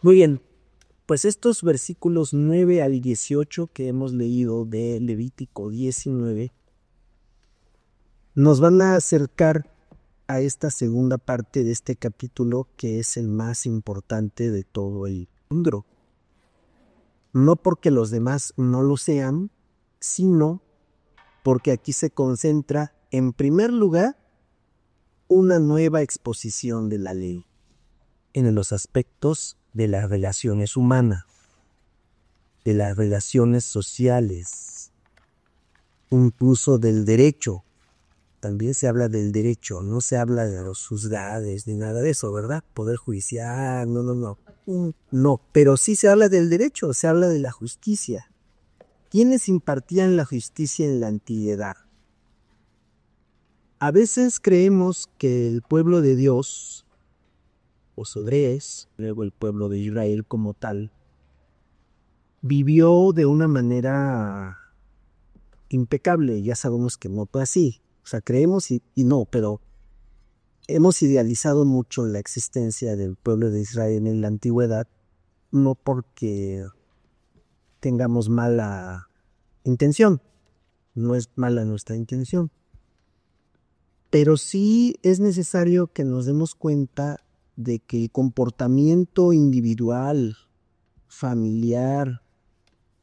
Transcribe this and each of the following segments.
Muy bien, pues estos versículos 9 al 18 que hemos leído de Levítico 19 nos van a acercar a esta segunda parte de este capítulo, que es el más importante de todo el libro. No porque los demás no lo sean, sino porque aquí se concentra, en primer lugar, una nueva exposición de la ley en los aspectos de las relaciones humanas, de las relaciones sociales, incluso del derecho. También se habla del derecho, no se habla de los juzgados ni nada de eso, ¿verdad? Poder judicial, no. No, pero sí se habla del derecho, se habla de la justicia. ¿Quiénes impartían la justicia en la antigüedad? A veces creemos que el pueblo de Dios, o Sodrés, luego el pueblo de Israel como tal, vivió de una manera impecable. Ya sabemos que no fue así. O sea, creemos y no, pero hemos idealizado mucho la existencia del pueblo de Israel en la antigüedad, no porque tengamos mala intención, no es mala nuestra intención, pero sí es necesario que nos demos cuenta de que el comportamiento individual, familiar,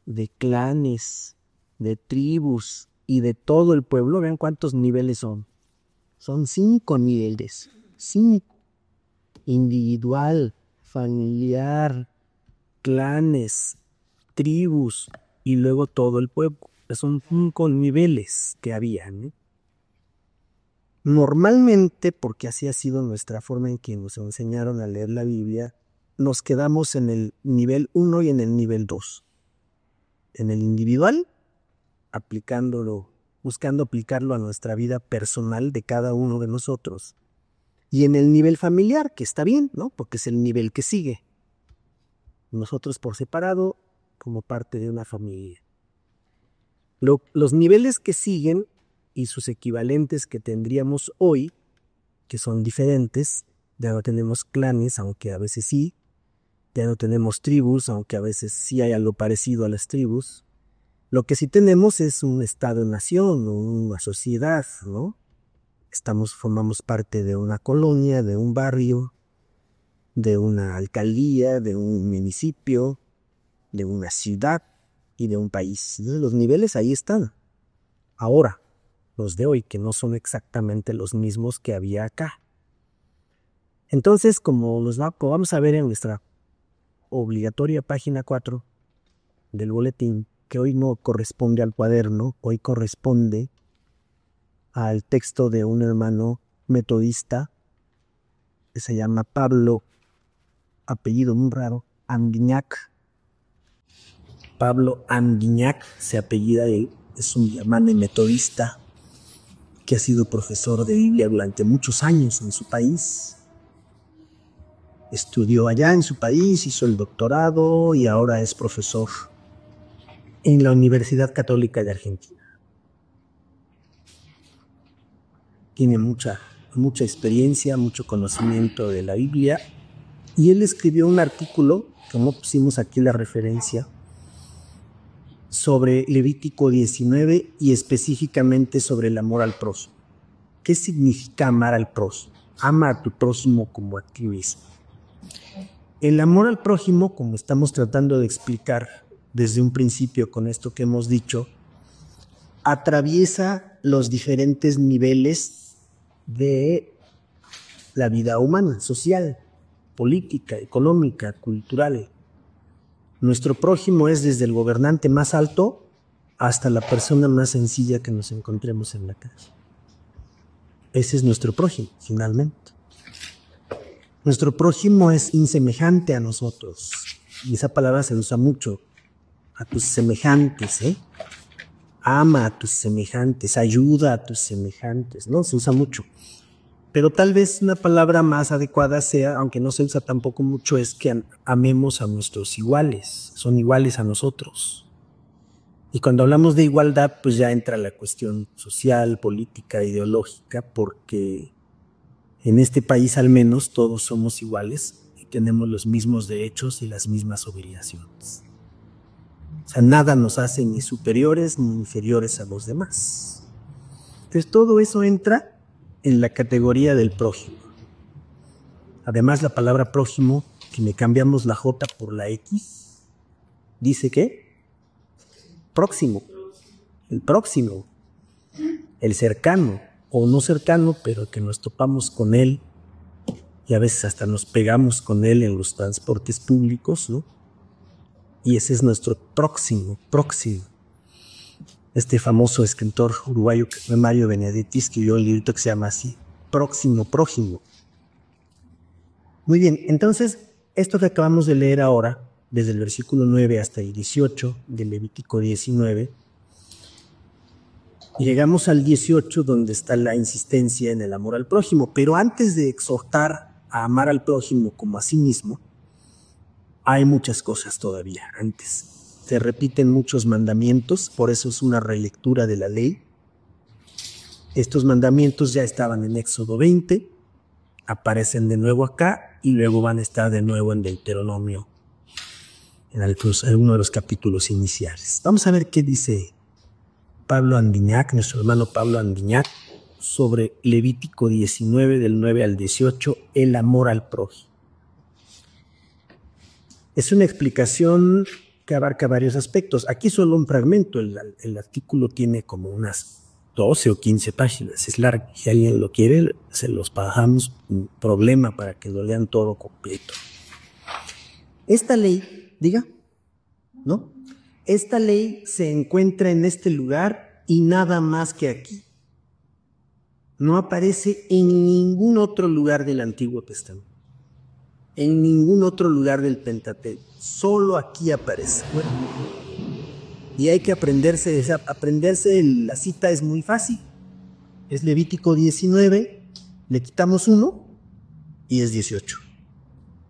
de clanes, de tribus y de todo el pueblo, vean cuántos niveles son. Son 5 niveles, 5. Individual, familiar, clanes, tribus y luego todo el pueblo. Son 5 niveles que había, ¿no? Normalmente, porque así ha sido nuestra forma en que nos enseñaron a leer la Biblia, nos quedamos en el nivel 1 y en el nivel 2. En el individual, buscando aplicarlo a nuestra vida personal de cada uno de nosotros. Y en el nivel familiar, que está bien, ¿no? Porque es el nivel que sigue. Nosotros por separado, como parte de una familia. Los niveles que siguen y sus equivalentes que tendríamos hoy, que son diferentes, ya no tenemos clanes, aunque a veces sí, ya no tenemos tribus, aunque a veces sí hay algo parecido a las tribus. Lo que sí tenemos es un estado-nación, una sociedad, ¿no? Formamos parte de una colonia, de un barrio, de una alcaldía, de un municipio, de una ciudad y de un país. Los niveles ahí están. Ahora, los de hoy, que no son exactamente los mismos que había acá. Entonces, como vamos a ver en nuestra obligatoria página 4 del boletín, que hoy no corresponde al cuaderno, hoy corresponde al texto de un hermano metodista que se llama Pablo, apellido muy raro, Anguignac. Pablo Anguignac se apellida él, es un hermano metodista que ha sido profesor de Biblia durante muchos años en su país. Estudió allá en su país, hizo el doctorado y ahora es profesor en la Universidad Católica de Argentina. Tiene mucha experiencia, mucho conocimiento de la Biblia, y él escribió un artículo, que no pusimos aquí la referencia, sobre Levítico 19 y específicamente sobre el amor al prójimo. ¿Qué significa amar al prójimo? Ama a tu prójimo como a ti mismo. El amor al prójimo, como estamos tratando de explicar desde un principio con esto que hemos dicho, atraviesa los diferentes niveles de la vida humana, social, política, económica, cultural. Nuestro prójimo es desde el gobernante más alto hasta la persona más sencilla que nos encontremos en la calle. Ese es nuestro prójimo, finalmente. Nuestro prójimo es insemejante a nosotros, y esa palabra se usa mucho. A tus semejantes, ama a tus semejantes, ayuda a tus semejantes, ¿no? Se usa mucho. Pero tal vez una palabra más adecuada sea, aunque no se usa tampoco mucho, es que amemos a nuestros iguales, son iguales a nosotros. Y cuando hablamos de igualdad, pues ya entra la cuestión social, política, ideológica, porque en este país al menos todos somos iguales, y tenemos los mismos derechos y las mismas obligaciones. O sea, nada nos hace ni superiores ni inferiores a los demás. Entonces todo eso entra en la categoría del prójimo. Además, la palabra prójimo, si le cambiamos la J por la X, dice ¿qué? Próximo. El próximo. El cercano, o no cercano, pero que nos topamos con él y a veces hasta nos pegamos con él en los transportes públicos, ¿no? Y ese es nuestro próximo. Este famoso escritor uruguayo Mario Benedetti escribió un librito que se llama así, Prójimo. Muy bien, entonces, esto que acabamos de leer ahora, desde el versículo 9 hasta el 18 de Levítico 19, llegamos al 18 donde está la insistencia en el amor al prójimo, pero antes de exhortar a amar al prójimo como a sí mismo, hay muchas cosas todavía antes. Se repiten muchos mandamientos, por eso es una relectura de la ley. Estos mandamientos ya estaban en Éxodo 20, aparecen de nuevo acá y luego van a estar de nuevo en Deuteronomio, en uno de los capítulos iniciales. Vamos a ver qué dice Pablo Andiñac, nuestro hermano Pablo Andiñac, sobre Levítico 19, del 9 al 18, el amor al prójimo. Es una explicación que abarca varios aspectos. Aquí solo un fragmento, el artículo tiene como unas 12 o 15 páginas, es largo. Si alguien lo quiere, se los bajamos, un problema para que lo lean todo completo. Esta ley, ¿no? Esta ley se encuentra en este lugar y nada más que aquí. No aparece en ningún otro lugar del Antiguo Testamento. En ningún otro lugar del Pentateuco. Solo aquí aparece. Bueno, y hay que aprenderse la cita es muy fácil. Es Levítico 19, le quitamos 1 y es 18.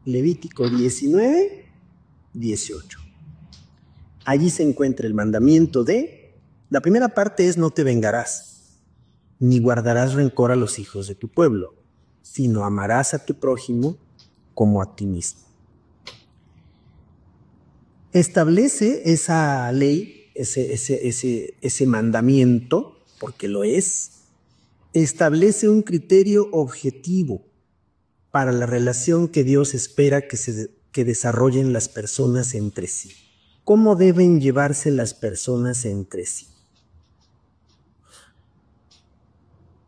Levítico 19, 18. Allí se encuentra el mandamiento la primera parte es no te vengarás, ni guardarás rencor a los hijos de tu pueblo, sino amarás a tu prójimo como a ti mismo. Establece esa ley, ese mandamiento, porque lo es, establece un criterio objetivo para la relación que Dios espera que desarrollen las personas entre sí. ¿Cómo deben llevarse las personas entre sí?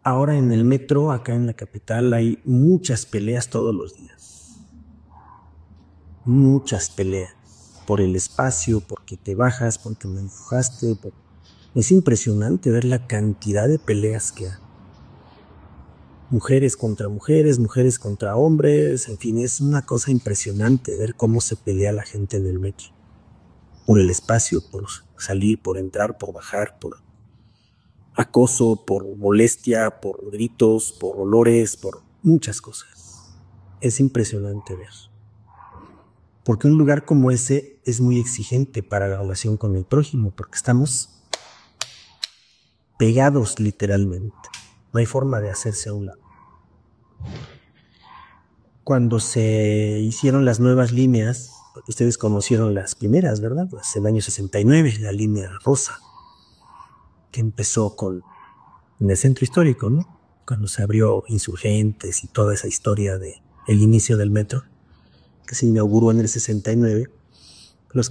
Ahora en el metro, acá en la capital, hay muchas peleas todos los días. Muchas peleas. Por el espacio, porque te bajas, porque me empujaste. Es impresionante ver la cantidad de peleas que hay. Mujeres contra mujeres, mujeres contra hombres, en fin, es una cosa impresionante ver cómo se pelea la gente en el metro. Por el espacio, por salir, por entrar, por bajar, por acoso, por molestia, por gritos, por olores, por muchas cosas. Es impresionante ver. Porque un lugar como ese es muy exigente para la relación con el prójimo, porque estamos pegados literalmente. No hay forma de hacerse a un lado. Cuando se hicieron las nuevas líneas, ustedes conocieron las primeras, ¿verdad? Pues el año 69, la línea rosa, que empezó en el centro histórico, ¿no? Cuando se abrió Insurgentes y toda esa historia del inicio del metro, que se inauguró en el 69, los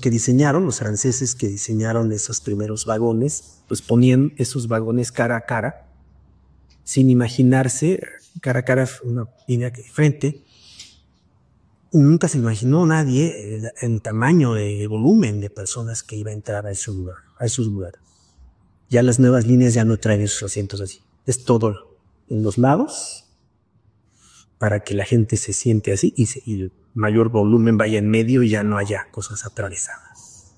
franceses que diseñaron esos primeros vagones, pues ponían esos vagones cara a cara, sin imaginarse, cara a cara, una línea de frente. Nunca se imaginó nadie en tamaño de volumen de personas que iba a entrar a esos lugares. Ya las nuevas líneas ya no traen esos asientos así. Es todo en los lados para que la gente se siente así y el mayor volumen vaya en medio y ya no haya cosas atravesadas.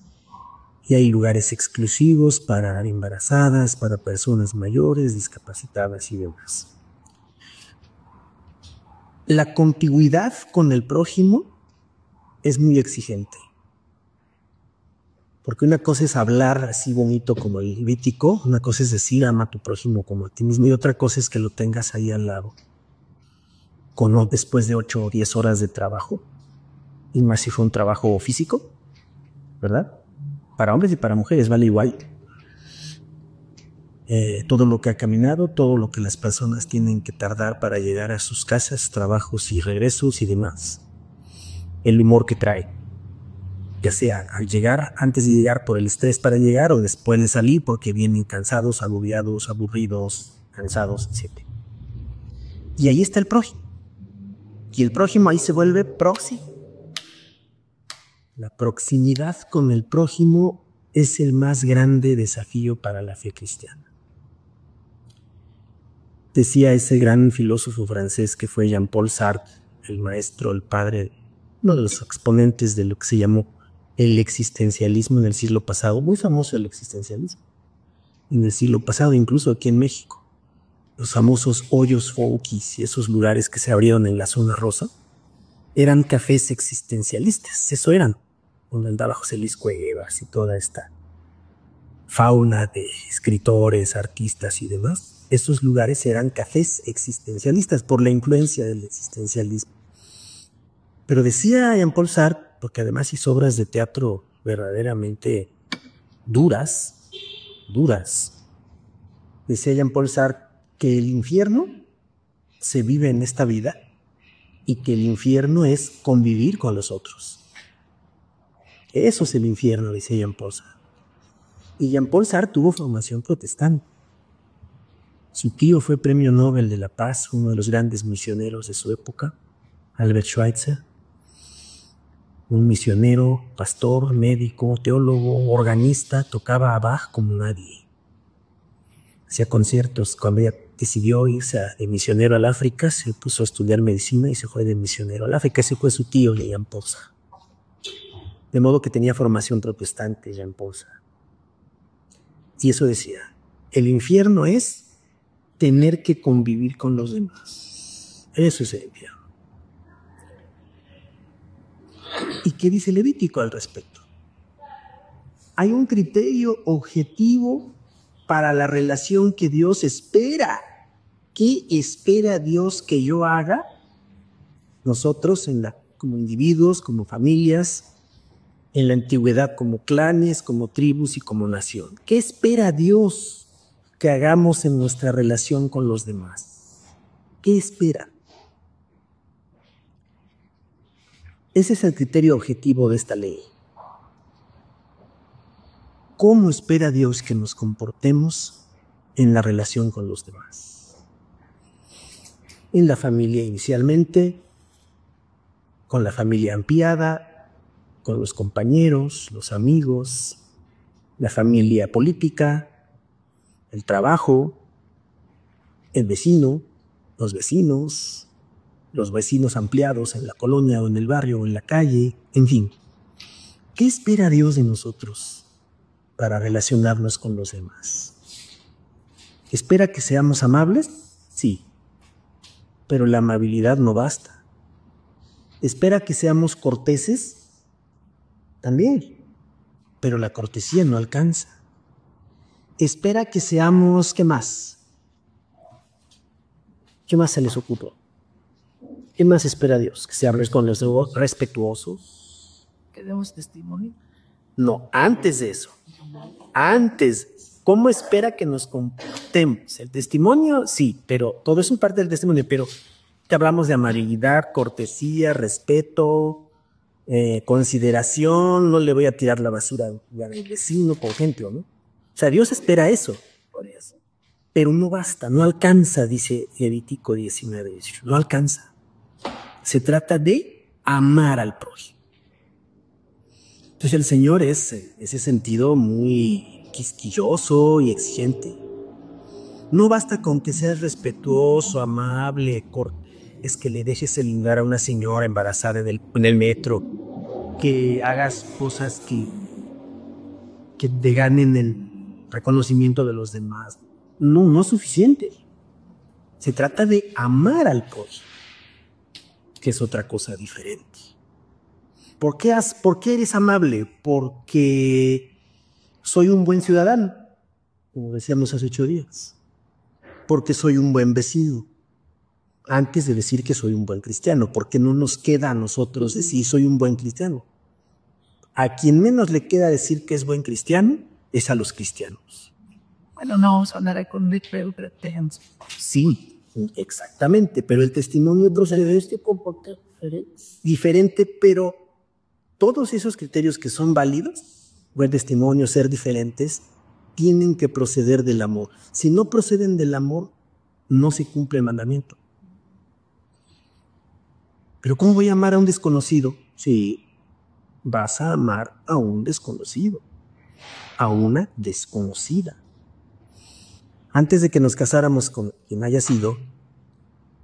Y hay lugares exclusivos para embarazadas, para personas mayores, discapacitadas y demás. La contigüidad con el prójimo es muy exigente. Porque una cosa es hablar así bonito como el Levítico, una cosa es decir ama a tu prójimo como a ti mismo, y otra cosa es que lo tengas ahí al lado. Después de 8 o 10 horas de trabajo, y más si fue un trabajo físico, ¿verdad? Para hombres y para mujeres vale igual. Todo lo que ha caminado, todo lo que las personas tienen que tardar para llegar a sus casas, trabajos y regresos y demás. El humor que trae, ya sea al llegar, antes de llegar por el estrés para llegar o después de salir porque vienen cansados, agobiados, aburridos, cansados, etc. Y ahí está el prójimo. Y el prójimo ahí se vuelve próximo. La proximidad con el prójimo es el más grande desafío para la fe cristiana. Decía ese gran filósofo francés que fue Jean-Paul Sartre, el maestro, el padre, uno de los exponentes de lo que se llamó el existencialismo en el siglo pasado, muy famoso el existencialismo en el siglo pasado, incluso aquí en México. Los famosos hoyos folkis y esos lugares que se abrieron en la zona rosa eran cafés existencialistas, eso eran, donde andaba José Luis Cuevas y toda esta fauna de escritores, artistas y demás. Esos lugares eran cafés existencialistas por la influencia del existencialismo. Pero decía Jean-Paul Sartre, porque además hizo obras de teatro verdaderamente duras, decía Jean-Paul Sartre que el infierno se vive en esta vida y que el infierno es convivir con los otros. Eso es el infierno, decía Jean-Paul Sartre. Y Jean-Paul Sartre tuvo formación protestante. Su tío fue premio Nobel de la Paz, uno de los grandes misioneros de su época, Albert Schweitzer. Un misionero, pastor, médico, teólogo, organista, tocaba a Bach como nadie. Hacía conciertos. Cuando ella decidió irse de misionero al África, se puso a estudiar medicina y se fue de misionero al África. Ese fue su tío, Jean-Paul Sartre. De modo que tenía formación protestante, Jean-Paul Sartre. Y eso decía, el infierno es tener que convivir con los demás. Eso es el infierno. ¿Y qué dice Levítico al respecto? Hay un criterio objetivo para la relación que Dios espera. ¿Qué espera Dios que yo haga? Nosotros como individuos, como familias, en la antigüedad como clanes, como tribus y como nación. ¿Qué espera Dios que hagamos en nuestra relación con los demás? ¿Qué espera? Ese es el criterio objetivo de esta ley. ¿Cómo espera Dios que nos comportemos en la relación con los demás? En la familia inicialmente, con la familia ampliada, con los compañeros, los amigos, la familia política, el trabajo, el vecino, los vecinos ampliados en la colonia o en el barrio o en la calle, en fin. ¿Qué espera Dios de nosotros para relacionarnos con los demás? ¿Espera que seamos amables? Sí, pero la amabilidad no basta. ¿Espera que seamos corteses? También, pero la cortesía no alcanza. ¿Espera que seamos, qué más? ¿Qué más se les ocurrió? ¿Qué más espera Dios? ¿Que seamos con los respetuosos? ¿Que demos testimonio? No, antes de eso. Antes, ¿cómo espera que nos comportemos? El testimonio, sí, pero todo es parte del testimonio, pero te hablamos de amabilidad, cortesía, respeto, consideración, no le voy a tirar la basura al vecino, por ejemplo, ¿no? O sea, Dios espera eso, por eso. Pero no basta, no alcanza, dice Levítico 19, no alcanza. Se trata de amar al prójimo. Entonces el Señor es, en ese sentido, muy quisquilloso y exigente. No basta con que seas respetuoso, amable, es que le dejes el lugar a una señora embarazada en el metro, que hagas cosas que te ganen el reconocimiento de los demás. No, no es suficiente. Se trata de amar al prójimo, que es otra cosa diferente. ¿Por qué eres amable? Porque soy un buen ciudadano, como decíamos hace 8 días. Porque soy un buen vecino. antes de decir que soy un buen cristiano, porque no nos queda a nosotros decir soy un buen cristiano. A quien menos le queda decir que es buen cristiano es a los cristianos. Bueno, no vamos a hablar con Sí, exactamente, pero el testimonio procede de este comportar diferente, pero todos esos criterios que son válidos, buen testimonio, ser diferentes, tienen que proceder del amor. Si no proceden del amor, no se cumple el mandamiento. Pero ¿cómo voy a amar a un desconocido? Sí, vas a amar a un desconocido, a una desconocida. Antes de que nos casáramos con quien haya sido,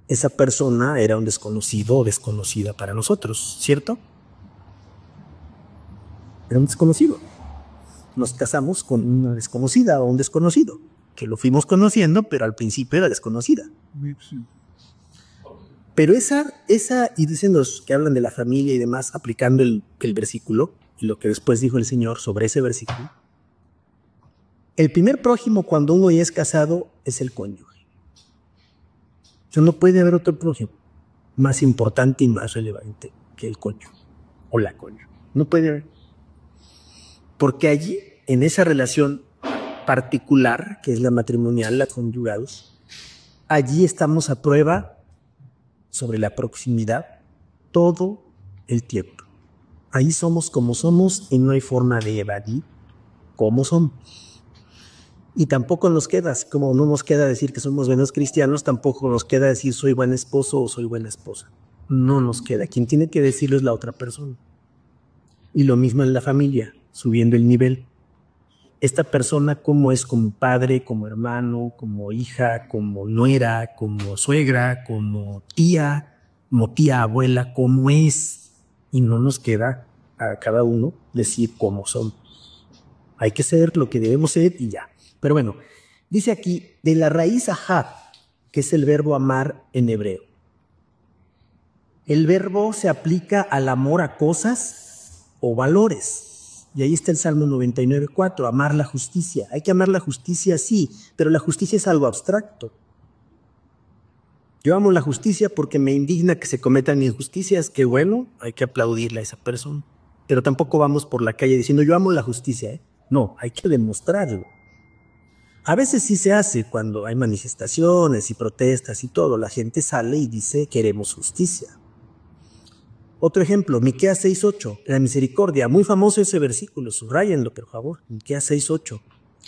esa persona era un desconocido o desconocida para nosotros, ¿cierto? Era un desconocido. Nos casamos con una desconocida o un desconocido, que lo fuimos conociendo, pero al principio era desconocida. Pero y dicen los que hablan de la familia y demás, aplicando el versículo, y lo que después dijo el Señor sobre ese versículo, el primer prójimo cuando uno ya es casado es el cónyuge. O sea, no puede haber otro prójimo más importante y más relevante que el cónyuge o la cónyuge. No puede haber. Porque allí, en esa relación particular, que es la matrimonial, la conyugados, allí estamos a prueba sobre la proximidad todo el tiempo. Ahí somos como somos y no hay forma de evadir cómo somos. Y tampoco nos queda, como no nos queda decir que somos buenos cristianos, tampoco nos queda decir soy buen esposo o soy buena esposa. No nos queda. Quien tiene que decirlo es la otra persona. Y lo mismo en la familia, subiendo el nivel. Esta persona, cómo es como padre, como hermano, como hija, como nuera, como suegra, como tía abuela, cómo es. Y no nos queda a cada uno decir cómo son. Hay que ser lo que debemos ser y ya. Pero bueno, dice aquí, de la raíz ahad, que es el verbo amar en hebreo. El verbo se aplica al amor a cosas o valores. Y ahí está el Salmo 99:4, amar la justicia. Hay que amar la justicia, sí, pero la justicia es algo abstracto. Yo amo la justicia porque me indigna que se cometan injusticias. Qué bueno, hay que aplaudirle a esa persona. Pero tampoco vamos por la calle diciendo yo amo la justicia, ¿eh? No, hay que demostrarlo. A veces sí se hace cuando hay manifestaciones y protestas y todo. La gente sale y dice queremos justicia. Otro ejemplo, Miqueas 6:8, la misericordia. Muy famoso ese versículo, subrayenlo, por favor. Miqueas 6:8,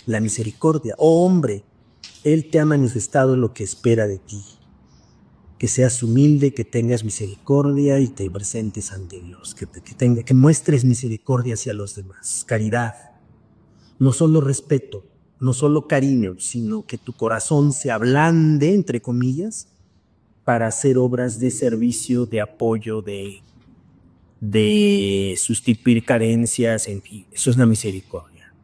la misericordia. Oh hombre, Él te ha manifestado lo que espera de ti. Que seas humilde, que tengas misericordia y te presentes ante Dios. Que muestres misericordia hacia los demás, caridad. No solo respeto, no solo cariño, sino que tu corazón se ablande, entre comillas, para hacer obras de servicio, de apoyo, de sustituir carencias, en fin, eso es la misericordia.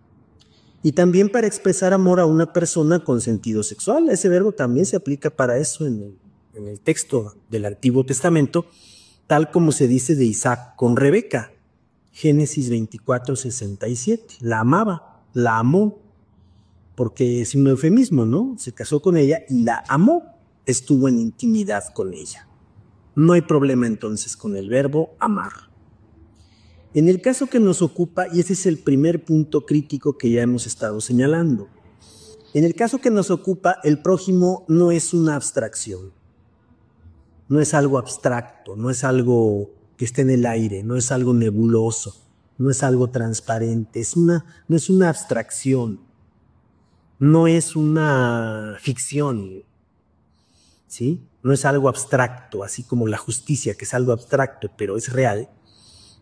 Y también para expresar amor a una persona con sentido sexual. Ese verbo también se aplica para eso en el texto del Antiguo Testamento, tal como se dice de Isaac con Rebeca. Génesis 24:67. La amaba, la amó, porque es un eufemismo, ¿no? Se casó con ella y la amó, estuvo en intimidad con ella. No hay problema entonces con el verbo amar. En el caso que nos ocupa, y ese es el primer punto crítico que ya hemos estado señalando, en el caso que nos ocupa, el prójimo no es una abstracción, no es algo abstracto, no es algo que esté en el aire, no es algo nebuloso, no es algo transparente, no es una abstracción, no es una ficción, ¿sí? No es algo abstracto, así como la justicia, que es algo abstracto, pero es real.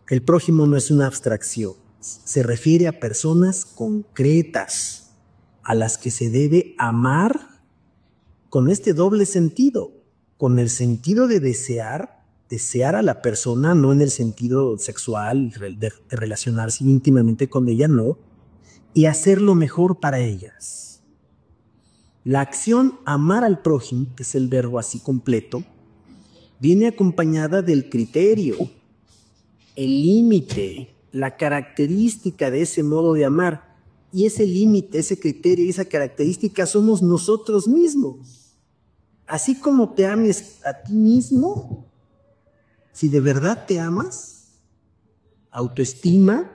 El prójimo no es una abstracción, se refiere a personas concretas a las que se debe amar con este doble sentido, con el sentido de desear a la persona, no en el sentido sexual, de relacionarse íntimamente con ella, no, y hacer lo mejor para ellas. La acción amar al prójimo, que es el verbo así completo, viene acompañada del criterio, el límite, la característica de ese modo de amar. Y ese límite, ese criterio y esa característica somos nosotros mismos. así como te ames a ti mismo, si de verdad te amas, autoestima,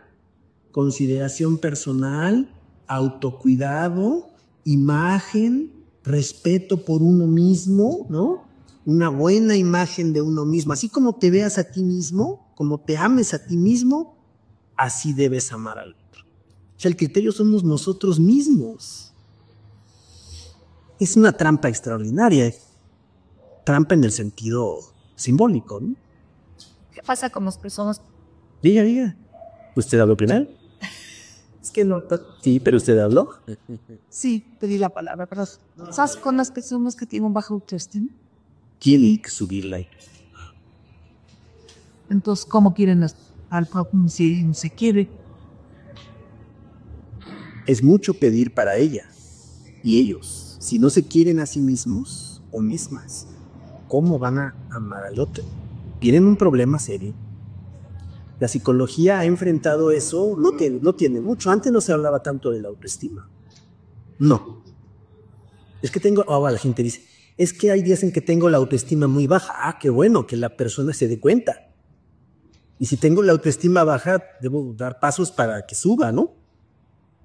consideración personal, autocuidado, imagen, respeto por uno mismo, ¿no? Una buena imagen de uno mismo. Así como te veas a ti mismo, como te ames a ti mismo, así debes amar al otro. O sea, el criterio somos nosotros mismos. Es una trampa extraordinaria. Trampa en el sentido simbólico, ¿no? ¿Qué pasa con las personas? Diga. ¿Usted habló primero? Es que no. Sí, pero usted habló. Sí, pedí la palabra, pero ¿sabes con las personas que tienen baja autoestima? Quiere subirla ahí. Entonces, ¿cómo quieren al prójimo si no se quiere? Es mucho pedir para ella y ellos. Si no se quieren a sí mismos o mismas, ¿cómo van a amar al otro? Tienen un problema serio. La psicología ha enfrentado eso, no tiene mucho. Antes no se hablaba tanto de la autoestima. No. Es que ahora la gente dice, es que hay días en que tengo la autoestima muy baja. Ah, qué bueno que la persona se dé cuenta. Y si tengo la autoestima baja, debo dar pasos para que suba, ¿no?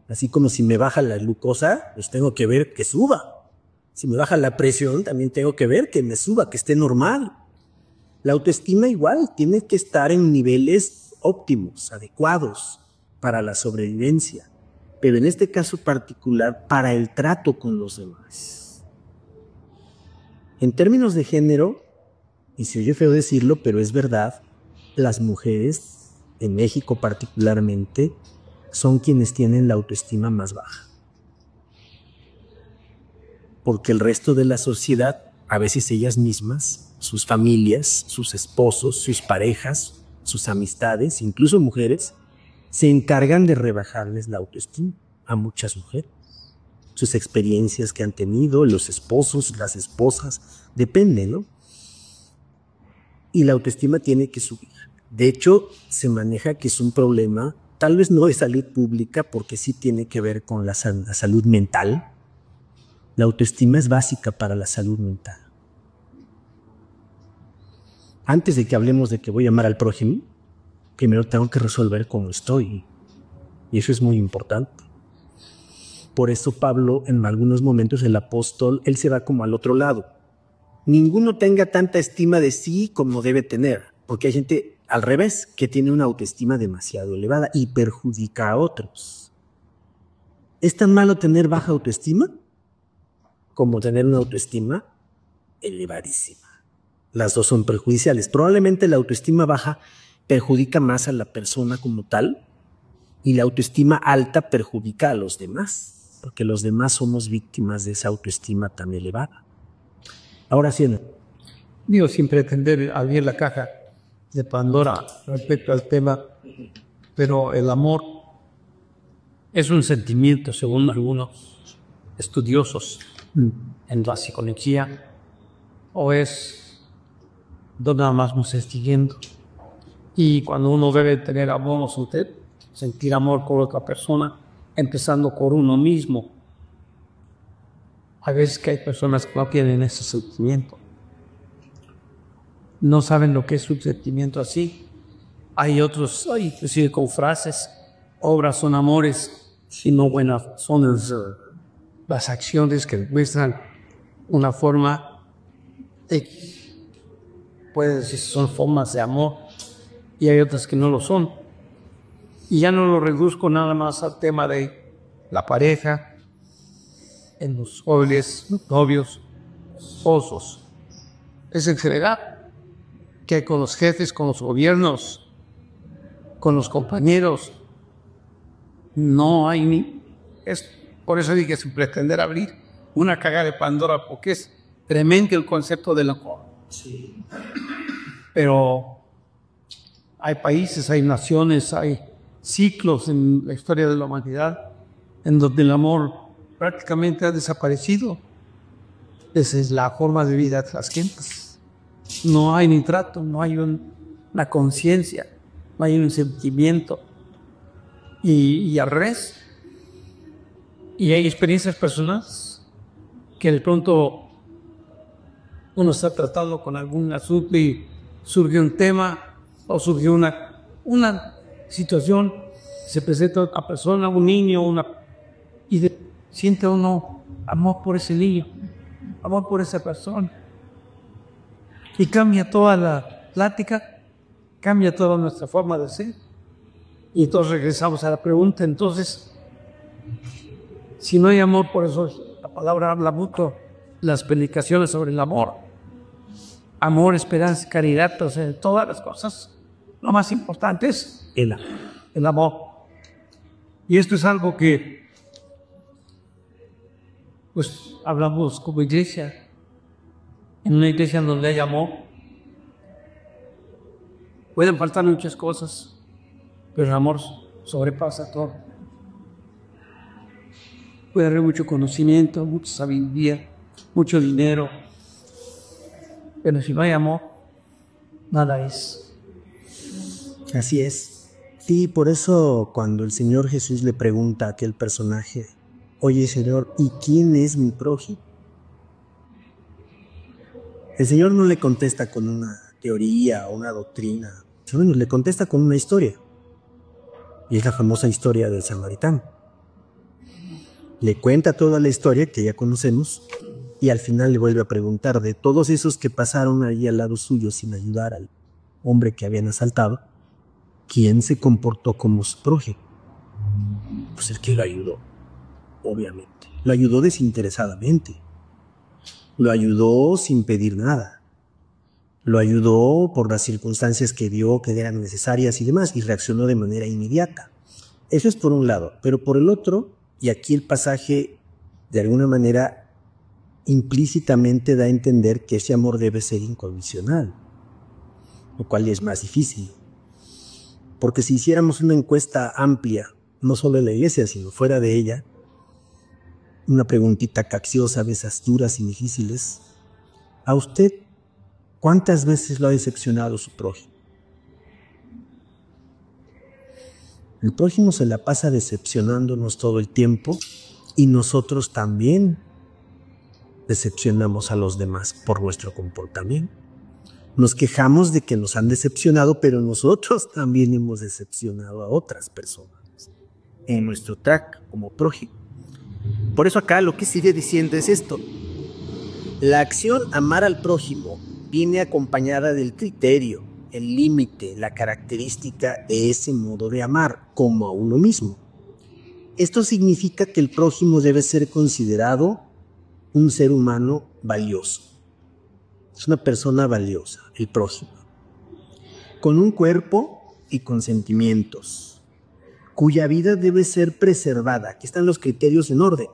Así como si me baja la glucosa, pues tengo que ver que suba. Si me baja la presión, también tengo que ver que me suba, que esté normal. La autoestima igual tiene que estar en niveles óptimos, adecuados para la sobrevivencia, pero en este caso particular para el trato con los demás. En términos de género, y se oye feo decirlo, pero es verdad, las mujeres, en México particularmente, son quienes tienen la autoestima más baja. Porque el resto de la sociedad, a veces ellas mismas, sus familias, sus esposos, sus parejas, sus amistades, incluso mujeres, se encargan de rebajarles la autoestima a muchas mujeres. Sus experiencias que han tenido, los esposos, las esposas, depende, ¿no? Y la autoestima tiene que subir. De hecho, se maneja que es un problema, tal vez no de salud pública, porque sí tiene que ver con la salud mental. La autoestima es básica para la salud mental. Antes de que hablemos de que voy a amar al prójimo, primero tengo que resolver cómo estoy. Y eso es muy importante. Por eso Pablo, en algunos momentos, el apóstol, él se va como al otro lado. Ninguno tenga tanta estima de sí como debe tener, porque hay gente al revés, que tiene una autoestima demasiado elevada y perjudica a otros. ¿Es tan malo tener baja autoestima como tener una autoestima elevadísima? Las dos son perjudiciales. Probablemente la autoestima baja perjudica más a la persona como tal y la autoestima alta perjudica a los demás, porque los demás somos víctimas de esa autoestima tan elevada. Ahora sí, Digo, sin pretender abrir la caja de Pandora respecto al tema, pero el amor es un sentimiento, según algunos estudiosos en la psicología, o es donde nada más nos está siguiendo. Y cuando uno debe tener amor, sentir amor por otra persona, empezando por uno mismo. Hay veces que hay personas que no tienen ese sentimiento. No saben lo que es un sentimiento así. Hay otros, inclusive con frases, obras son amores, y no buenas son las acciones que muestran una forma de, puede decir, son formas de amor, y hay otras que no lo son. Y ya no lo reduzco nada más al tema de la pareja, en los jóvenes, novios, esposos. Es en general que con los jefes, con los gobiernos, con los compañeros, no hay ni... Por eso dije, sin pretender abrir una caja de Pandora, porque es tremendo el concepto del amor. sí. Pero hay países, hay naciones, hay ciclos en la historia de la humanidad en donde el amor prácticamente ha desaparecido. Esa es la forma de vida de las gentes. No hay ni trato, no hay una conciencia, no hay un sentimiento. Y al revés. Y hay experiencias personales que de pronto uno está tratando con algún asunto y surge un tema o surge una situación, se presenta otra persona, un niño, siente uno amor por ese niño, amor por esa persona. Y cambia toda la plática, cambia toda nuestra forma de ser. Y entonces regresamos a la pregunta, entonces, si no hay amor, por eso la palabra habla mucho, las predicaciones sobre el amor. Amor, esperanza, caridad, o sea, todas las cosas, lo más importante es el amor. Y esto es algo que, pues, hablamos como iglesia, en una iglesia donde hay amor. Pueden faltar muchas cosas, pero el amor sobrepasa todo. Puede haber mucho conocimiento, mucha sabiduría, mucho dinero, pero si no hay amor, nada es. Así es. Sí, por eso cuando el Señor Jesús le pregunta a aquel personaje, oye Señor, ¿y quién es mi prójimo? El Señor no le contesta con una teoría o una doctrina, sino le contesta con una historia. Y es la famosa historia del samaritano. Le cuenta toda la historia que ya conocemos y al final le vuelve a preguntar de todos esos que pasaron ahí al lado suyo sin ayudar al hombre que habían asaltado, ¿quién se comportó como su prójimo? Pues el que lo ayudó, obviamente. Lo ayudó desinteresadamente. Lo ayudó sin pedir nada. Lo ayudó por las circunstancias que vio que eran necesarias y demás, y reaccionó de manera inmediata. Eso es por un lado, pero por el otro, y aquí el pasaje de alguna manera implícitamente da a entender que ese amor debe ser incondicional, lo cual es más difícil. Porque si hiciéramos una encuesta amplia, no solo en la iglesia, sino fuera de ella, una preguntita capciosa de esas duras y difíciles, ¿a usted cuántas veces lo ha decepcionado su prójimo? El prójimo se la pasa decepcionándonos todo el tiempo y nosotros también decepcionamos a los demás por nuestro comportamiento. Nos quejamos de que nos han decepcionado, pero nosotros también hemos decepcionado a otras personas en nuestro track como prójimo. Por eso acá lo que sigue diciendo es esto. La acción amar al prójimo viene acompañada del criterio, el límite, la característica de ese modo de amar, como a uno mismo. Esto significa que el prójimo debe ser considerado un ser humano valioso. Es una persona valiosa, el prójimo, con un cuerpo y con sentimientos, cuya vida debe ser preservada. Aquí están los criterios en orden.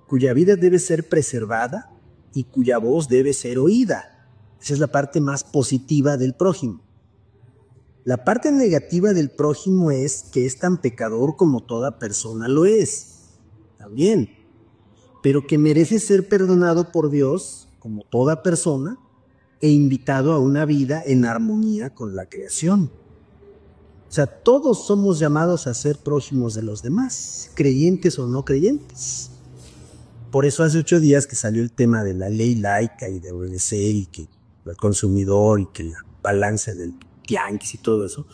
Cuya vida debe ser preservada y cuya voz debe ser oída. Esa es la parte más positiva del prójimo. La parte negativa del prójimo es que es tan pecador como toda persona lo es, también, pero que merece ser perdonado por Dios como toda persona e invitado a una vida en armonía con la creación. O sea, todos somos llamados a ser prójimos de los demás, creyentes o no creyentes. Por eso hace 8 días que salió el tema de la ley laica y de obedecer y que el consumidor y que la balanza del tianguis y todo eso.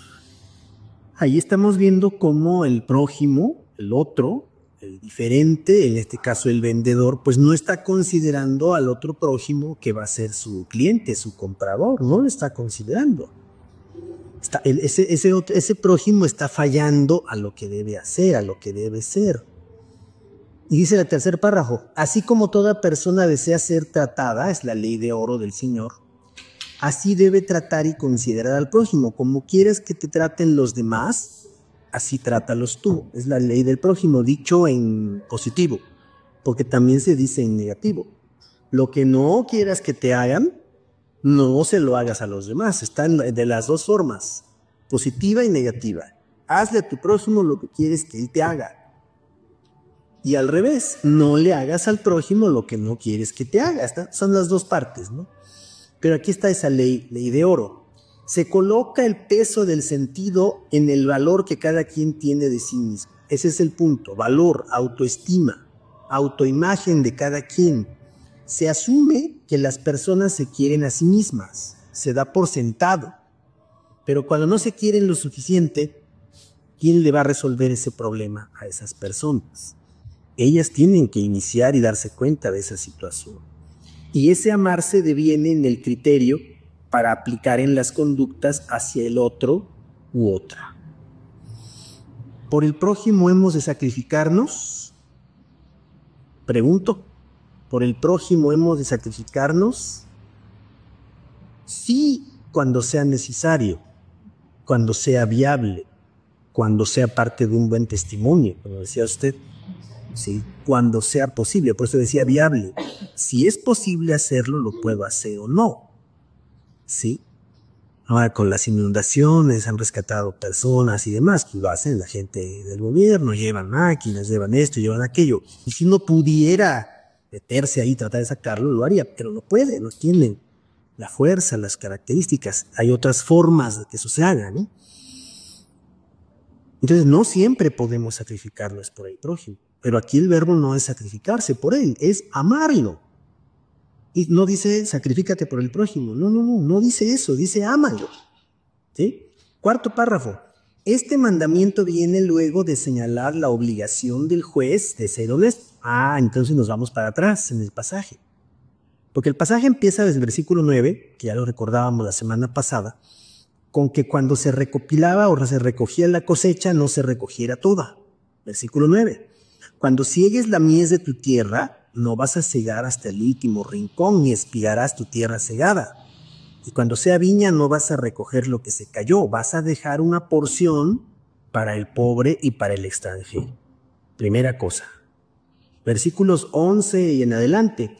Ahí estamos viendo cómo el prójimo, el otro, el diferente, en este caso el vendedor, pues no está considerando al otro prójimo que va a ser su cliente, su comprador, no lo está considerando. Ese prójimo está fallando a lo que debe hacer, a lo que debe ser. Y dice el tercer párrafo, así como toda persona desea ser tratada, es la ley de oro del Señor, así debe tratar y considerar al prójimo. Como quieres que te traten los demás, así trátalos tú. Es la ley del prójimo, dicho en positivo, porque también se dice en negativo. Lo que no quieras que te hagan, no se lo hagas a los demás. Están de las dos formas, positiva y negativa. Hazle a tu prójimo lo que quieres que él te haga. Y al revés, no le hagas al prójimo lo que no quieres que te haga. Son las dos partes, ¿no? Pero aquí está esa ley de oro. Se coloca el peso del sentido en el valor que cada quien tiene de sí mismo. Ese es el punto. Valor, autoestima, autoimagen de cada quien. Se asume que las personas se quieren a sí mismas, se da por sentado. Pero cuando no se quieren lo suficiente, ¿quién le va a resolver ese problema a esas personas? Ellas tienen que iniciar y darse cuenta de esa situación. Y ese amarse deviene en el criterio para aplicar en las conductas hacia el otro u otra. ¿Por el prójimo hemos de sacrificarnos? Pregunto, ¿por el prójimo hemos de sacrificarnos? Sí, cuando sea necesario, cuando sea viable, cuando sea parte de un buen testimonio, como decía usted. Sí, cuando sea posible, por eso decía viable. Si es posible hacerlo, lo puedo hacer o no. ¿Sí? Ahora con las inundaciones han rescatado personas y demás, que lo hacen la gente del gobierno, llevan máquinas, llevan esto, llevan aquello. Y si uno pudiera meterse ahí y tratar de sacarlo, lo haría, pero no puede, no tiene la fuerza, las características. Hay otras formas de que eso se haga, ¿no? Entonces no siempre podemos sacrificarnos por el prójimo, pero aquí el verbo no es sacrificarse por él, es amarlo. Y no dice sacrifícate por el prójimo, no dice eso, dice ámalo. ¿Sí? Cuarto párrafo. Este mandamiento viene luego de señalar la obligación del juez de ser honesto. Entonces nos vamos para atrás en el pasaje. Porque el pasaje empieza desde el versículo 9, que ya lo recordábamos la semana pasada, con que cuando se recopilaba o se recogía la cosecha, no se recogiera toda. Versículo 9. Cuando ciegues la mies de tu tierra, no vas a cegar hasta el último rincón, ni espigarás tu tierra cegada. Y cuando sea viña, no vas a recoger lo que se cayó, vas a dejar una porción para el pobre y para el extranjero. Primera cosa. Versículos 11 y en adelante,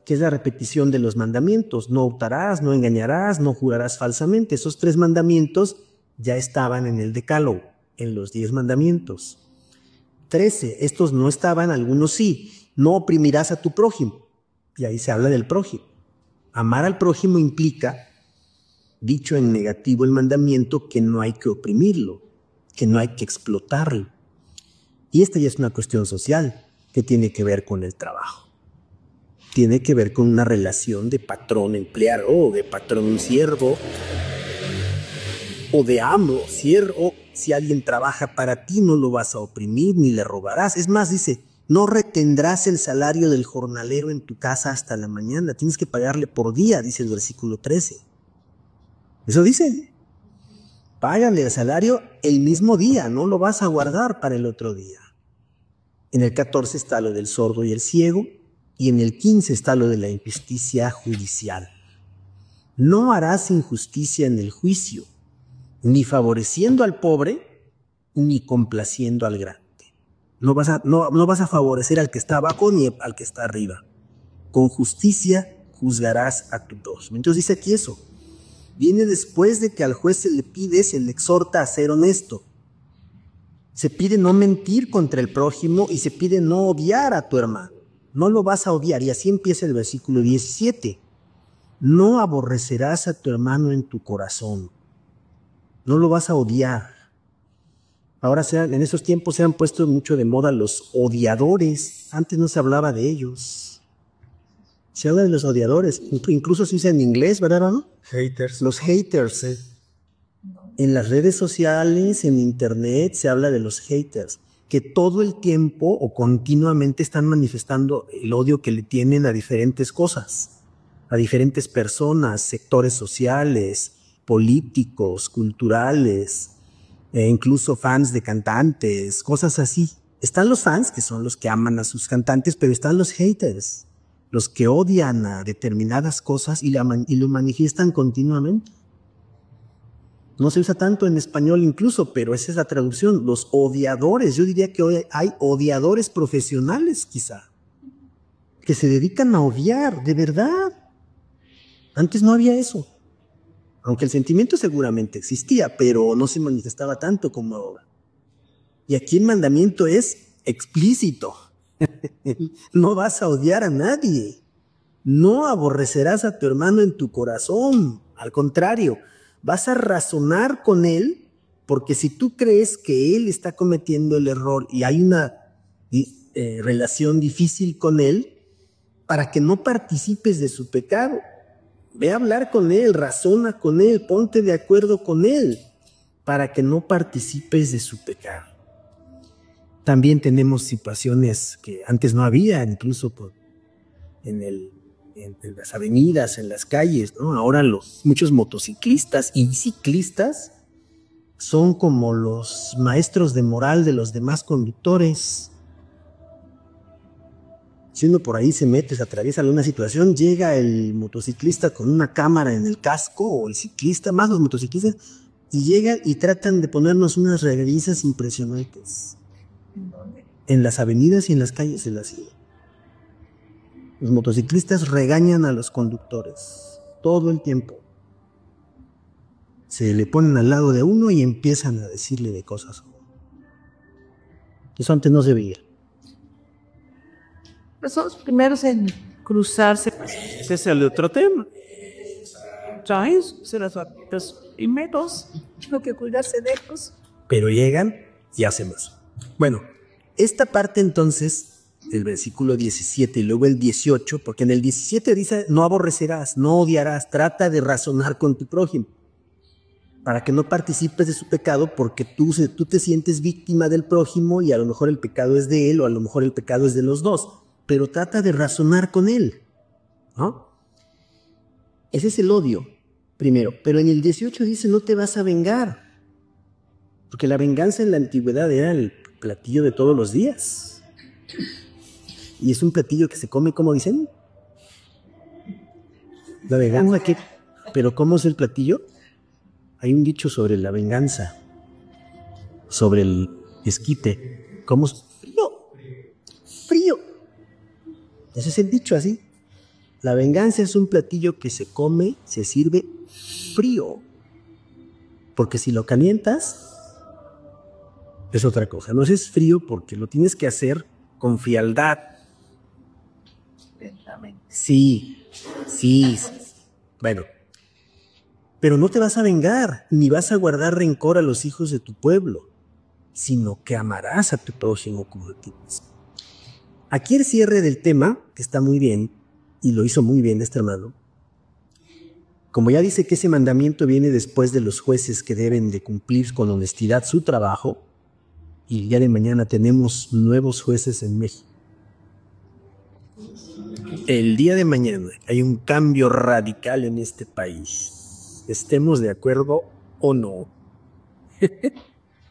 que es la repetición de los mandamientos. No hurtarás, no engañarás, no jurarás falsamente. Esos 3 mandamientos ya estaban en el Decálogo, en los 10 mandamientos. 13, estos no estaban, algunos sí. No oprimirás a tu prójimo. Y ahí se habla del prójimo. Amar al prójimo implica, dicho en negativo el mandamiento, que no hay que oprimirlo, que no hay que explotarlo. Y esta ya es una cuestión social que tiene que ver con el trabajo. Tiene que ver con una relación de patrón-empleado, o de patrón-siervo, o de amo-siervo. Si alguien trabaja para ti, no lo vas a oprimir ni le robarás. Es más, dice, no retendrás el salario del jornalero en tu casa hasta la mañana. Tienes que pagarle por día, dice el versículo 13. Eso dice. Págale el salario el mismo día, no lo vas a guardar para el otro día. En el 14 está lo del sordo y el ciego, y en el 15 está lo de la injusticia judicial. No harás injusticia en el juicio, ni favoreciendo al pobre, ni complaciendo al grande. No vas a favorecer al que está abajo ni al que está arriba. Con justicia juzgarás a tu prójimo. Entonces dice aquí eso. Viene después de que al juez se le pide, se le exhorta a ser honesto. Se pide no mentir contra el prójimo y se pide no odiar a tu hermano. No lo vas a odiar. Y así empieza el versículo 17. No aborrecerás a tu hermano en tu corazón. No lo vas a odiar. Ahora en esos tiempos se han puesto mucho de moda los odiadores. Antes no se hablaba de ellos. Se habla de los odiadores. Incluso se usa en inglés, ¿verdad, no? Haters. Los haters. En las redes sociales, en internet, se habla de los haters, que todo el tiempo o continuamente están manifestando el odio que le tienen a diferentes cosas, a diferentes personas, sectores sociales, políticos, culturales, incluso fans de cantantes, cosas así. Están los fans, que son los que aman a sus cantantes, pero están los haters, los que odian a determinadas cosas y lo manifiestan continuamente. No se usa tanto en español incluso, pero esa es la traducción. Los odiadores, yo diría que hoy hay odiadores profesionales quizá, que se dedican a odiar, de verdad. Antes no había eso. Aunque el sentimiento seguramente existía, pero no se manifestaba tanto como ahora. Y aquí el mandamiento es explícito. No vas a odiar a nadie. No aborrecerás a tu hermano en tu corazón. Al contrario, vas a razonar con él, porque si tú crees que él está cometiendo el error y hay una relación difícil con él, para que no participes de su pecado. Ve a hablar con él, razona con él, ponte de acuerdo con él, para que no participes de su pecado. También tenemos situaciones que antes no había, incluso en las avenidas, en las calles, ¿no? Ahora muchos motociclistas y ciclistas son como los maestros de moral de los demás conductores. Si uno por ahí se mete, se atraviesa alguna situación, llega el motociclista con una cámara en el casco, o el ciclista, más los motociclistas, y llegan y tratan de ponernos unas reverencias impresionantes. En las avenidas y en las calles de la ciudad. Los motociclistas regañan a los conductores todo el tiempo. Se le ponen al lado de uno y empiezan a decirle de cosas. Eso antes no se veía. Pero son los primeros en cruzarse. Ese es el otro tema. ¿Sabes? Se las primeros. Tengo que cuidarse de ellos. Pero llegan y hacen más. Bueno, esta parte entonces del versículo 17 y luego el 18, porque en el 17 dice, no aborrecerás, no odiarás, trata de razonar con tu prójimo, para que no participes de su pecado, porque tú te sientes víctima del prójimo y a lo mejor el pecado es de él o a lo mejor el pecado es de los dos, pero trata de razonar con él, ¿no? Ese es el odio, primero, pero en el 18 dice, no te vas a vengar, porque la venganza en la antigüedad era el platillo de todos los días. Y es un platillo que se come, ¿cómo dicen? La venganza, ¿qué? ¿Pero cómo es el platillo? Hay un dicho sobre la venganza, sobre el esquite. ¿Cómo es? Frío. Frío. Ese es el dicho así. La venganza es un platillo que se come, se sirve frío. Porque si lo calientas, es otra cosa. No es frío porque lo tienes que hacer con frialdad. Sí. Bueno, pero no te vas a vengar, ni vas a guardar rencor a los hijos de tu pueblo, sino que amarás a tu prójimo como a ti mismo. Aquí el cierre del tema, que está muy bien, y lo hizo muy bien este hermano, como ya dice que ese mandamiento viene después de los jueces que deben de cumplir con honestidad su trabajo, y el día de mañana tenemos nuevos jueces en México. El día de mañana hay un cambio radical en este país. Estemos de acuerdo o no.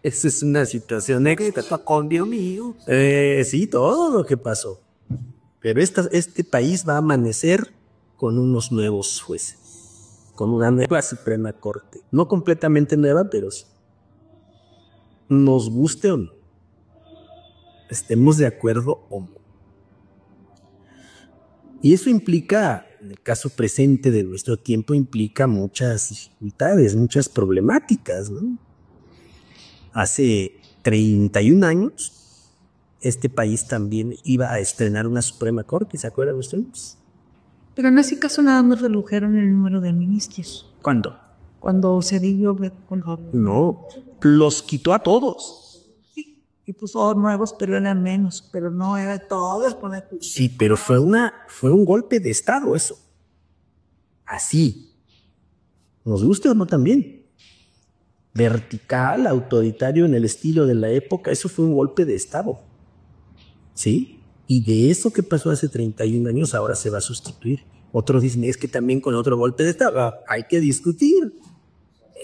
Esa es una situación extra. Con Dios mío. Sí, todo lo que pasó. Pero este país va a amanecer con unos nuevos jueces. Con una nueva Suprema Corte. No completamente nueva, pero sí. Nos guste o no. Estemos de acuerdo o no. Y eso implica, en el caso presente de nuestro tiempo, implica muchas dificultades, muchas problemáticas, ¿no? Hace 31 años, este país también iba a estrenar una Suprema Corte, ¿se acuerdan ustedes? Pero en ese caso nada más redujeron el número de ministros. ¿Cuándo? Cuando Cedillo... No, los quitó a todos. Y puso nuevos, pero eran menos. Pero no era todos. Sí, pero fue un golpe de Estado eso. Así. Nos guste o no también. Vertical, autoritario en el estilo de la época. Eso fue un golpe de Estado. ¿Sí? Y de eso que pasó hace 31 años ahora se va a sustituir. Otros dicen, es que también con otro golpe de Estado. Hay que discutir.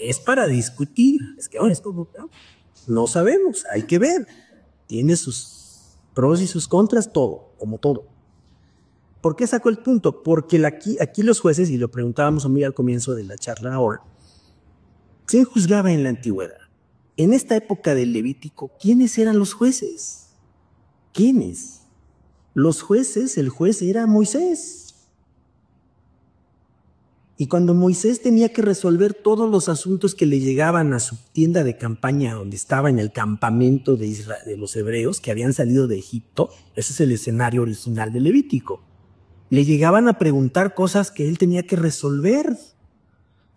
Es para discutir. Es que ahora es como... No sabemos, hay que ver. Tiene sus pros y sus contras, todo, como todo. ¿Por qué sacó el punto? Porque aquí los jueces, y lo preguntábamos muy al comienzo de la charla ahora, ¿quién juzgaba en la antigüedad? En esta época del Levítico, ¿quiénes eran los jueces? ¿Quiénes? Los jueces, el juez era Moisés. Y cuando Moisés tenía que resolver todos los asuntos que le llegaban a su tienda de campaña, donde estaba en el campamento de los hebreos que habían salido de Egipto, ese es el escenario original del Levítico, le llegaban a preguntar cosas que él tenía que resolver.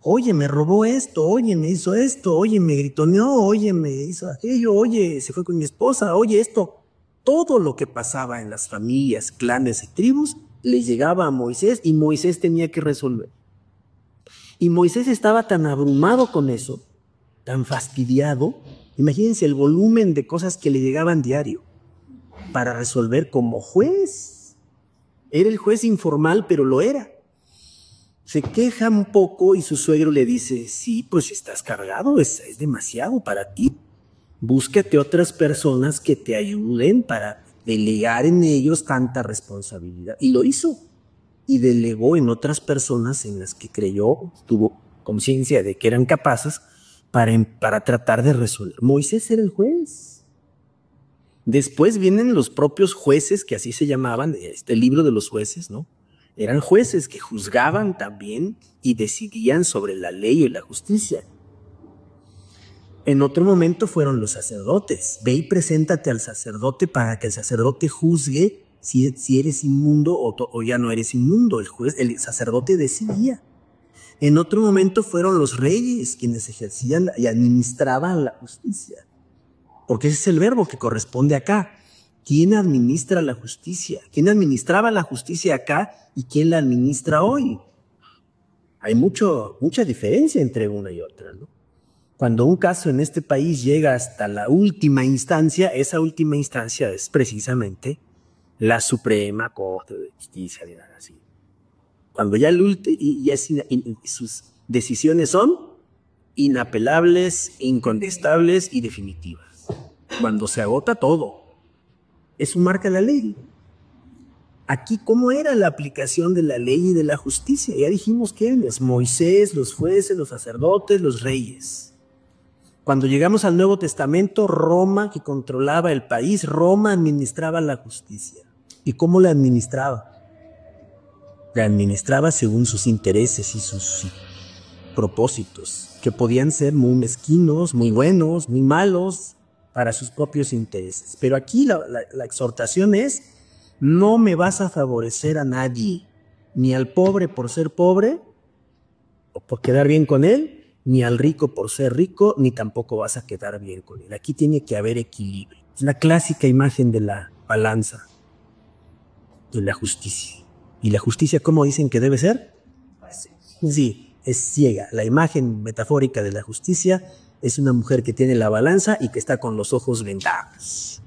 Oye, me robó esto, oye, me hizo esto, oye, me gritoneó, oye, me hizo aquello, oye, se fue con mi esposa, oye, esto. Todo lo que pasaba en las familias, clanes y tribus le llegaba a Moisés y Moisés tenía que resolver. Y Moisés estaba tan abrumado con eso, tan fastidiado. Imagínense el volumen de cosas que le llegaban diario para resolver como juez. Era el juez informal, pero lo era. Se queja un poco y su suegro le dice, sí, pues estás cargado, es demasiado para ti. Búscate otras personas que te ayuden para delegar en ellos tanta responsabilidad. Y lo hizo. Y delegó en otras personas en las que creyó, tuvo conciencia de que eran capaces para tratar de resolver. Moisés era el juez. Después vienen los propios jueces, que así se llamaban, este libro de los jueces, ¿no? Eran jueces que juzgaban también y decidían sobre la ley y la justicia. En otro momento fueron los sacerdotes. Ve y preséntate al sacerdote para que el sacerdote juzgue si eres inmundo o ya no eres inmundo. El sacerdote decidía. En otro momento fueron los reyes quienes ejercían y administraban la justicia. Porque ese es el verbo que corresponde acá. ¿Quién administra la justicia? ¿Quién administraba la justicia acá y quién la administra hoy? Hay mucha diferencia entre una y otra, ¿no? Cuando un caso en este país llega hasta la última instancia, esa última instancia es precisamente la Suprema Corte de Justicia, así. Cuando ya sus decisiones son inapelables, incontestables y definitivas. Cuando se agota todo. Eso marca la ley. Aquí, ¿cómo era la aplicación de la ley y de la justicia? Ya dijimos quién es Moisés, los jueces, los sacerdotes, los reyes. Cuando llegamos al Nuevo Testamento, Roma, que controlaba el país, Roma administraba la justicia. ¿Y cómo la administraba? La administraba según sus intereses y sus propósitos, que podían ser muy mezquinos, muy buenos, muy malos, para sus propios intereses. Pero aquí la exhortación es, no me vas a favorecer a nadie, ni al pobre por ser pobre, o por quedar bien con él, ni al rico por ser rico, ni tampoco vas a quedar bien con él. Aquí tiene que haber equilibrio. Es la clásica imagen de la balanza, de la justicia. ¿Y la justicia cómo dicen que debe ser? Sí, es ciega. La imagen metafórica de la justicia es una mujer que tiene la balanza y que está con los ojos vendados.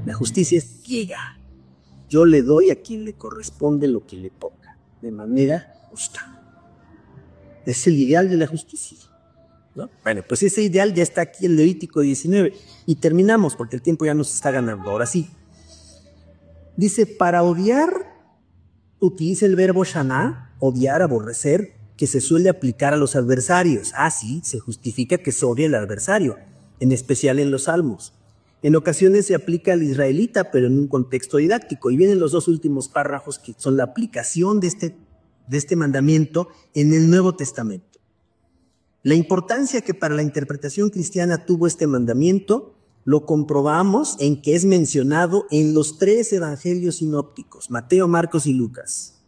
La justicia es ciega. Yo le doy a quien le corresponde lo que le toca, de manera justa. Es el ideal de la justicia, ¿no? Bueno, pues ese ideal ya está aquí en Levítico 19. Y terminamos, porque el tiempo ya nos está ganando. Ahora sí. Dice, para odiar, utiliza el verbo shaná, odiar, aborrecer, que se suele aplicar a los adversarios. Sí, se justifica que se odie al adversario, en especial en los salmos. En ocasiones se aplica al israelita, pero en un contexto didáctico. Y vienen los dos últimos párrafos que son la aplicación de este mandamiento en el Nuevo Testamento. La importancia que para la interpretación cristiana tuvo este mandamiento lo comprobamos en que es mencionado en los 3 evangelios sinópticos, Mateo, Marcos y Lucas.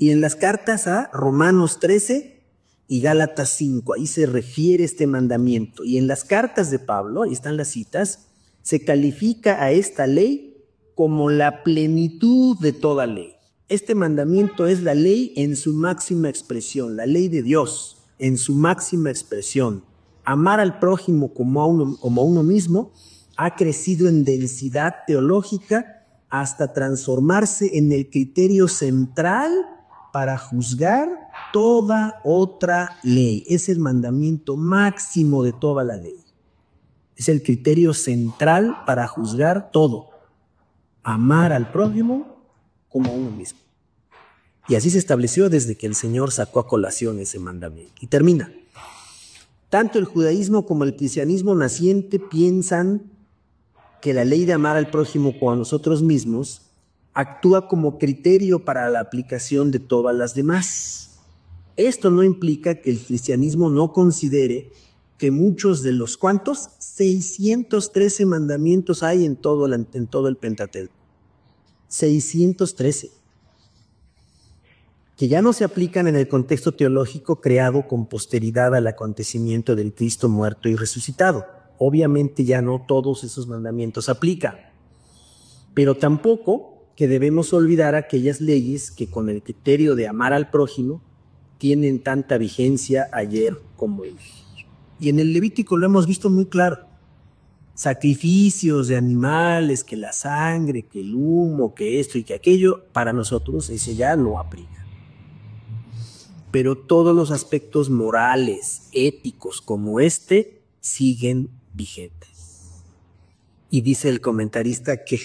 Y en las cartas a Romanos 13 y Gálatas 5, ahí se refiere este mandamiento. Y en las cartas de Pablo, ahí están las citas, se califica a esta ley como la plenitud de toda ley. Este mandamiento es la ley en su máxima expresión, la ley de Dios en su máxima expresión. Amar al prójimo como a uno mismo ha crecido en densidad teológica hasta transformarse en el criterio central para juzgar toda otra ley. Es el mandamiento máximo de toda la ley. Es el criterio central para juzgar todo. Amar al prójimo como a uno mismo. Y así se estableció desde que el Señor sacó a colación ese mandamiento. Y termina. Tanto el judaísmo como el cristianismo naciente piensan que la ley de amar al prójimo como a nosotros mismos actúa como criterio para la aplicación de todas las demás. Esto no implica que el cristianismo no considere que muchos de los, ¿cuántos? 613 mandamientos hay en todo el Pentateuco. 613. Que ya no se aplican en el contexto teológico creado con posteridad al acontecimiento del Cristo muerto y resucitado. Obviamente ya no todos esos mandamientos aplican, pero tampoco que debemos olvidar aquellas leyes que con el criterio de amar al prójimo tienen tanta vigencia ayer como hoy. Y en el Levítico lo hemos visto muy claro. Sacrificios de animales, que la sangre, que el humo, que esto y que aquello, para nosotros ese ya no aplica. Pero todos los aspectos morales, éticos como este, siguen vigentes. Y dice el comentarista que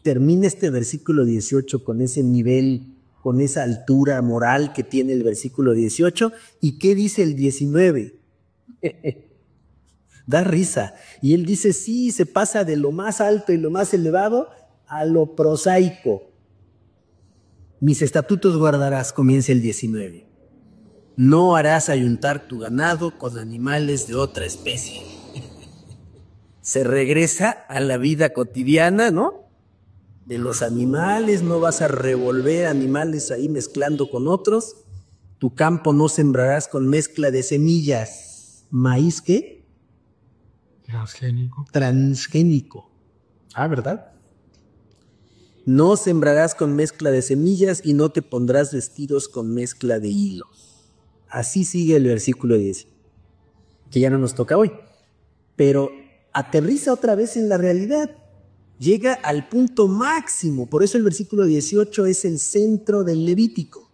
termina este versículo 18 con ese nivel, con esa altura moral que tiene el versículo 18. ¿Y qué dice el 19? Da risa. Y él dice, sí, se pasa de lo más alto y lo más elevado a lo prosaico. Mis estatutos guardarás, comienza el 19. No harás ayuntar tu ganado con animales de otra especie. Se regresa a la vida cotidiana, ¿no? De los animales, no vas a revolver animales ahí mezclando con otros. Tu campo no sembrarás con mezcla de semillas. ¿Maíz qué? Transgénico. Transgénico. Ah, ¿verdad? No sembrarás con mezcla de semillas y no te pondrás vestidos con mezcla de hilos. Así sigue el versículo 10, que ya no nos toca hoy. Pero aterriza otra vez en la realidad. Llega al punto máximo. Por eso el versículo 18 es el centro del Levítico.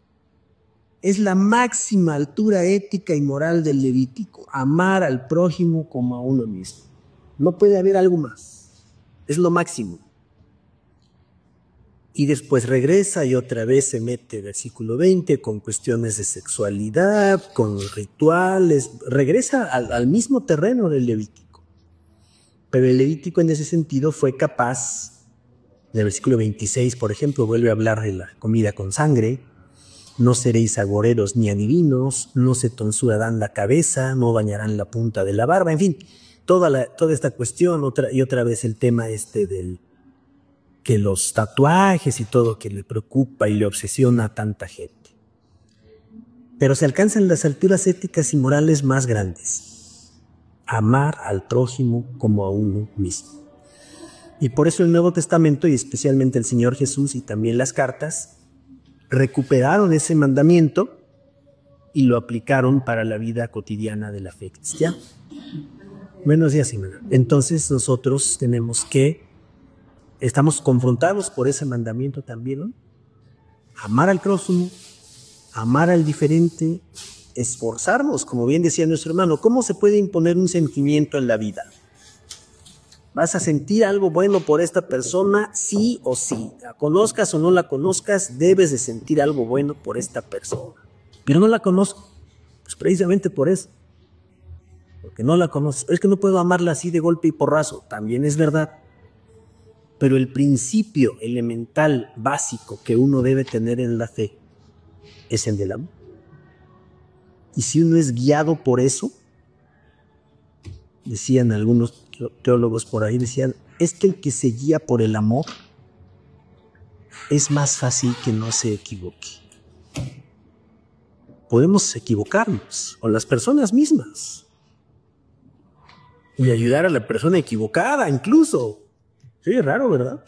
Es la máxima altura ética y moral del Levítico. Amar al prójimo como a uno mismo. No puede haber algo más. Es lo máximo. Y después regresa y otra vez se mete, versículo 20, con cuestiones de sexualidad, con rituales. Regresa al mismo terreno del Levítico. Pero el Levítico en ese sentido fue capaz, en el versículo 26, por ejemplo, vuelve a hablar de la comida con sangre. No seréis agoreros ni adivinos, no se tonsurarán la cabeza, no bañarán la punta de la barba, en fin, toda esta cuestión, otra vez el tema que los tatuajes y todo que le preocupa y le obsesiona a tanta gente. Pero se alcanzan las alturas éticas y morales más grandes. Amar al prójimo como a uno mismo. Y por eso el Nuevo Testamento, y especialmente el Señor Jesús y también las cartas, recuperaron ese mandamiento y lo aplicaron para la vida cotidiana de la fe cristiana. Buenos días, Simona. Entonces nosotros estamos confrontados por ese mandamiento también, ¿no? Amar al prójimo, amar al diferente, esforzarnos, como bien decía nuestro hermano. ¿Cómo se puede imponer un sentimiento en la vida? ¿Vas a sentir algo bueno por esta persona? Sí o sí. La conozcas o no la conozcas, debes de sentir algo bueno por esta persona. Pero no la conozco. Pues precisamente por eso. Porque no la conoces. Es que no puedo amarla así de golpe y porrazo. También es verdad. Pero el principio elemental, básico, que uno debe tener en la fe, es el del amor. Y si uno es guiado por eso, decían algunos teólogos por ahí, decían, es que el que se guía por el amor es más fácil que no se equivoque. Podemos equivocarnos, o las personas mismas, y ayudar a la persona equivocada incluso. Sí, es raro, ¿verdad?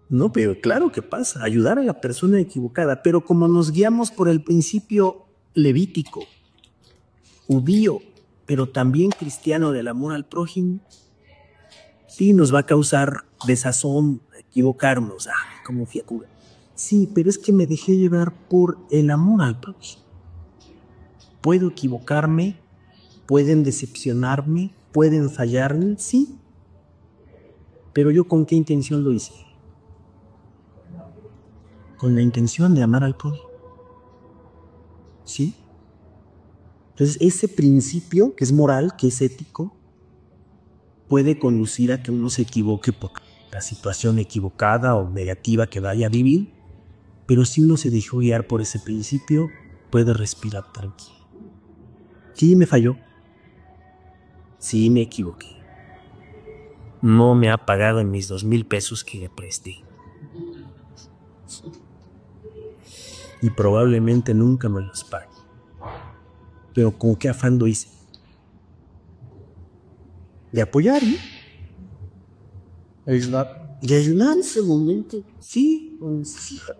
No, pero claro que pasa, ayudar a la persona equivocada, pero como nos guiamos por el principio levítico, judío, pero también cristiano del amor al prójimo, sí nos va a causar desazón equivocarnos. Como fiacuda. Sí, pero es que me dejé llevar por el amor al prójimo. Puedo equivocarme, pueden decepcionarme, pueden fallarme, sí. Pero yo, ¿con qué intención lo hice? Con la intención de amar al prójimo. ¿Sí? Entonces, ese principio, que es moral, que es ético, puede conducir a que uno se equivoque por la situación equivocada o negativa que vaya a vivir, pero si uno se dejó guiar por ese principio, puede respirar tranquilo. Sí, me falló. Sí, me equivoqué. No me ha pagado en mis 2,000 pesos que le presté. Y probablemente nunca me los pague. Pero ¿con qué afán lo hice? De apoyar, ¿no? Aislar. y ayudar en ese momento. Sí,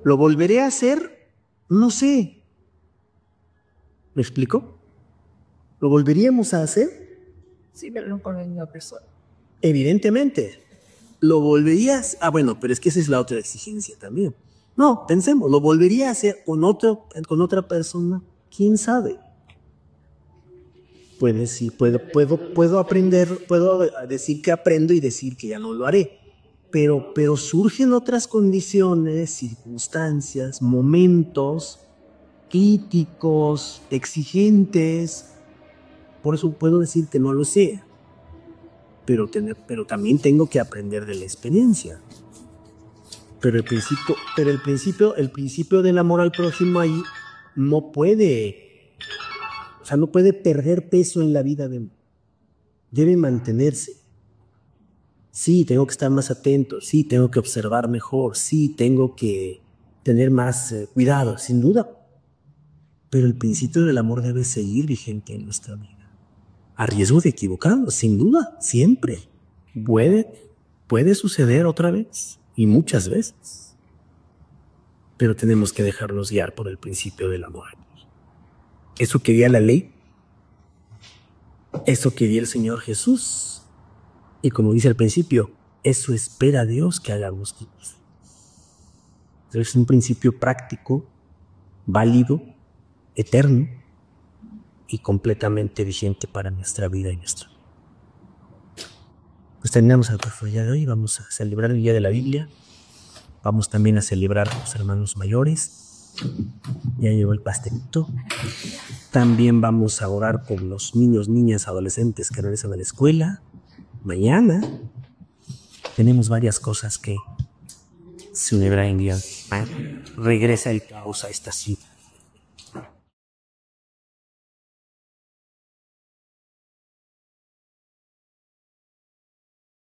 lo volveré a hacer, no sé. ¿Me explico? ¿Lo volveríamos a hacer? Sí, pero no con la misma persona. Evidentemente. ¿Lo volverías? Ah, bueno, pero es que esa es la otra exigencia también. No, pensemos, ¿lo volvería a hacer con otra persona? ¿Quién sabe? Puede sí, puedo aprender, puedo decir que aprendo y decir que ya no lo haré. Pero surgen otras condiciones, circunstancias, momentos críticos, exigentes. Por eso puedo decir que no lo sé. Pero también tengo que aprender de la experiencia. Pero el principio del amor al prójimo ahí no puede, o sea, no puede perder peso en la vida debe mantenerse. Sí, tengo que estar más atento, sí, tengo que observar mejor, sí, tengo que tener más cuidado, sin duda. Pero el principio del amor debe seguir vigente en nuestra vida. A riesgo de equivocarnos, sin duda, siempre. Puede suceder otra vez, y muchas veces. Pero tenemos que dejarnos guiar por el principio del amor. Eso quería la ley. Eso quería el Señor Jesús. Y como dice al principio, eso espera Dios que hagamos todos. Es un principio práctico, válido, eterno y completamente vigente para nuestra vida y nuestro. Pues terminamos el día de hoy. Vamos a celebrar el Día de la Biblia. Vamos también a celebrar a los hermanos mayores. Ya llegó el pastelito. También vamos a orar por los niños, niñas, adolescentes que regresan a la escuela. Mañana tenemos varias cosas que celebrar en día. Regresa el caos a esta ciudad.